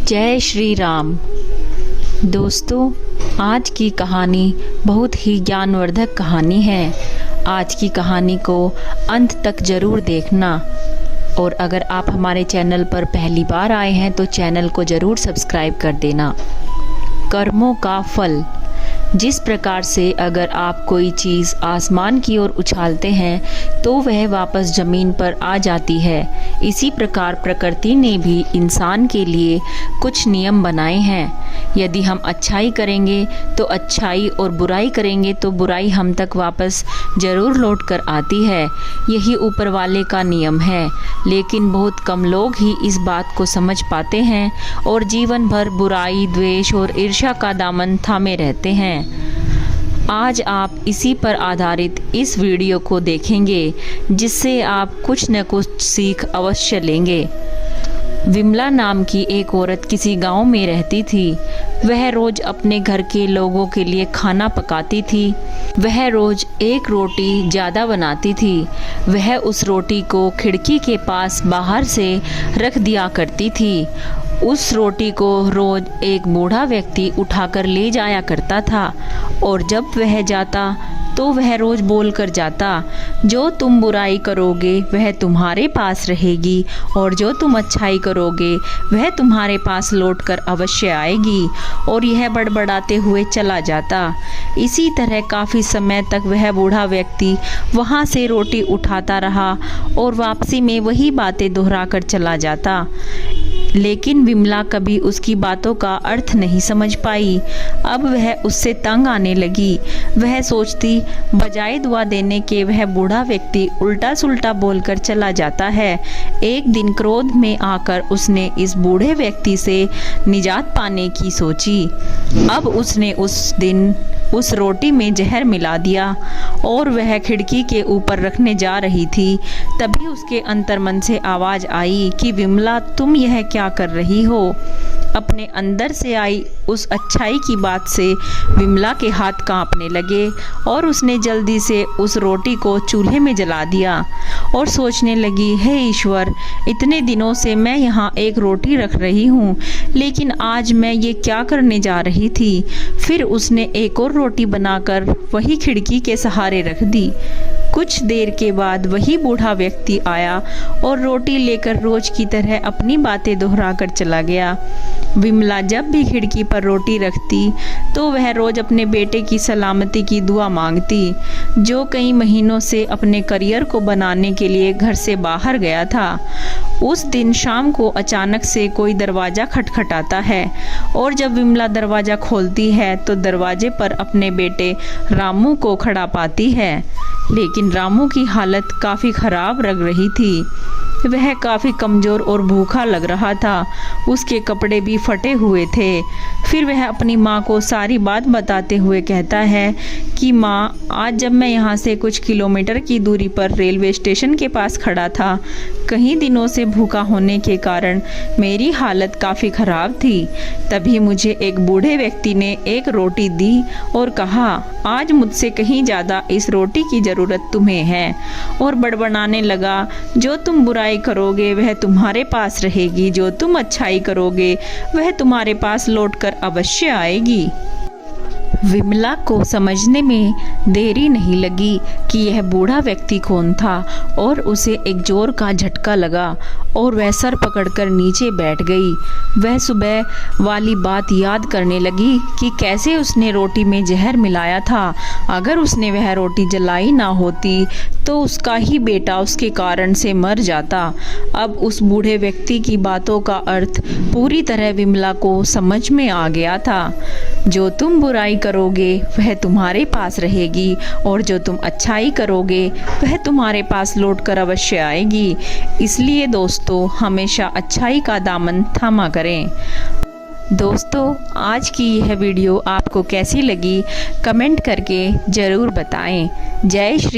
जय श्री राम। दोस्तों, आज की कहानी बहुत ही ज्ञानवर्धक कहानी है। आज की कहानी को अंत तक ज़रूर देखना, और अगर आप हमारे चैनल पर पहली बार आए हैं तो चैनल को ज़रूर सब्सक्राइब कर देना। कर्मों का फल। जिस प्रकार से अगर आप कोई चीज़ आसमान की ओर उछालते हैं तो वह वापस ज़मीन पर आ जाती है, इसी प्रकार प्रकृति ने भी इंसान के लिए कुछ नियम बनाए हैं। यदि हम अच्छाई करेंगे तो अच्छाई, और बुराई करेंगे तो बुराई हम तक वापस ज़रूर लौट कर आती है। यही ऊपर वाले का नियम है, लेकिन बहुत कम लोग ही इस बात को समझ पाते हैं और जीवन भर बुराई, द्वेष और ईर्ष्या का दामन थामे रहते हैं। आज आप इसी पर आधारित इस वीडियो को देखेंगे, जिससे आप कुछ न कुछ सीख अवश्य लेंगे। विमला नाम की एक औरत किसी गांव में रहती थी। वह रोज़ अपने घर के लोगों के लिए खाना पकाती थी। वह रोज़ एक रोटी ज़्यादा बनाती थी। वह उस रोटी को खिड़की के पास बाहर से रख दिया करती थी। उस रोटी को रोज़ एक बूढ़ा व्यक्ति उठाकर ले जाया करता था, और जब वह जाता तो वह रोज़ बोल कर जाता, जो तुम बुराई करोगे वह तुम्हारे पास रहेगी, और जो तुम अच्छाई करोगे वह तुम्हारे पास लौट कर अवश्य आएगी। और यह बड़बड़ाते हुए चला जाता। इसी तरह काफ़ी समय तक वह बूढ़ा व्यक्ति वहाँ से रोटी उठाता रहा और वापसी में वही बातें दोहरा कर चला जाता। लेकिन विमला कभी उसकी बातों का अर्थ नहीं समझ पाई। अब वह उससे तंग आने लगी। वह सोचती, बजाय दुआ देने के वह बूढ़ा व्यक्ति उल्टा सुल्टा बोलकर चला जाता है। एक दिन क्रोध में आकर उसने इस बूढ़े व्यक्ति से निजात पाने की सोची। अब उसने उस दिन उस रोटी में जहर मिला दिया और वह खिड़की के ऊपर रखने जा रही थी। तभी उसके अंतर्मन से आवाज़ आई कि विमला, तुम यह क्या कर रही हो? अपने अंदर से आई उस अच्छाई की बात से विमला के हाथ कांपने लगे, और उसने जल्दी से उस रोटी को चूल्हे में जला दिया और सोचने लगी, हे ईश्वर, इतने दिनों से मैं यहाँ एक रोटी रख रही हूँ, लेकिन आज मैं ये क्या करने जा रही थी। फिर उसने एक और रोटी बनाकर वही खिड़की के सहारे रख दी। कुछ देर के बाद वही बूढ़ा व्यक्ति आया और रोटी लेकर रोज की तरह अपनी बातें दोहरा कर चला गया। विमला जब भी खिड़की पर रोटी रखती तो वह रोज अपने बेटे की सलामती की दुआ मांगती, जो कई महीनों से अपने करियर को बनाने के लिए घर से बाहर गया था। उस दिन शाम को अचानक से कोई दरवाज़ा खटखटाता है, और जब विमला दरवाज़ा खोलती है तो दरवाजे पर अपने बेटे रामू को खड़ा पाती है। लेकिन रामू की हालत काफ़ी ख़राब लग रही थी। वह काफ़ी कमज़ोर और भूखा लग रहा था। उसके कपड़े भी फटे हुए थे। फिर वह अपनी माँ को सारी बात बताते हुए कहता है कि माँ, आज जब मैं यहाँ से कुछ किलोमीटर की दूरी पर रेलवे स्टेशन के पास खड़ा था, कई दिनों से भूखा होने के कारण मेरी हालत काफ़ी ख़राब थी। तभी मुझे एक बूढ़े व्यक्ति ने एक रोटी दी और कहा, आज मुझसे कहीं ज़्यादा इस रोटी की ज़रूरत तुम्हें है। और बड़बड़ाने लगा, जो तुम बुराई करोगे वह तुम्हारे पास रहेगी, जो तुम अच्छाई करोगे वह तुम्हारे पास लौट कर अवश्य आएगी। विमला को समझने में देरी नहीं लगी कि यह बूढ़ा व्यक्ति कौन था, और उसे एक जोर का झटका लगा और वह सर पकड़कर नीचे बैठ गई। वह सुबह वाली बात याद करने लगी कि कैसे उसने रोटी में जहर मिलाया था। अगर उसने वह रोटी जलाई ना होती तो उसका ही बेटा उसके कारण से मर जाता। अब उस बूढ़े व्यक्ति की बातों का अर्थ पूरी तरह विमला को समझ में आ गया था। जो तुम बुराई करोगे वह तुम्हारे पास रहेगी, और जो तुम अच्छाई करोगे वह तुम्हारे पास लौट कर अवश्य आएगी। इसलिए दोस्तों, हमेशा अच्छाई का दामन थामा करें। दोस्तों, आज की यह वीडियो आपको कैसी लगी कमेंट करके ज़रूर बताएं। जय श्री